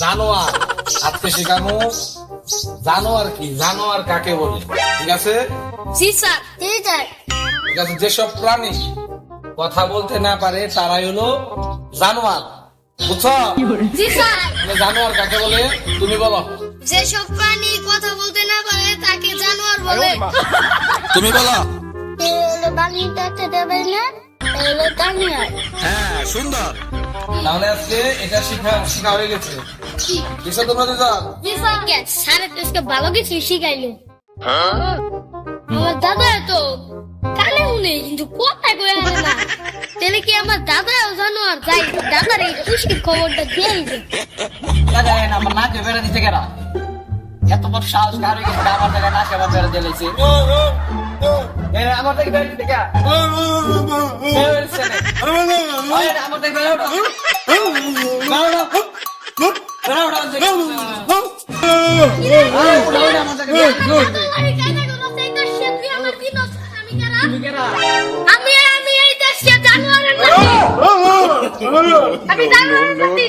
জানোয়ার আজকে শেখানো। জানোয়ার কি, জানোয়ার কাকে বলে? ঠিক আছে, জি স্যার। জি স্যার। ঠিক আছে। যেসব প্রাণী কথা বলতে না পারে তারাই হলো জানোয়ার, বুঝছো? জি স্যার। তাহলে জানোয়ার কাকে বলে তুমি বলো। যেসব প্রাণী কথা বলতে না পারে তাকে জানোয়ার বলে। তুমি বলো। হ্যাঁ, সুন্দর। তাহলে আজকে এটা শিখা হয়ে গেছে। কিসে তোমরা দুজন? জি স্যার। স্যারের তো আজকে ভালো কিছু শিখাইলো। আমার দাদা তো কানে শুনে কিন্তু কোথায় কয়ে আনে না। তাহলে কি আমার দাদাও জানোয়ার? যাই দাদার এই খুশির খবরটা দিয়ে দিবে। আমার নাকে বেড়ে দিতে গেরা এত বড় সাহস কার হয়ে গেছে আমার জায়গায় নাকে আবার বেড়ে দিয়েছে আমার থেকে বেড়ে দিতে গা আমার থেকে বেড়ে ওঠো আমি এই দেশে জানোয়ারের নাতি। আমি জানোয়ারের নাতি।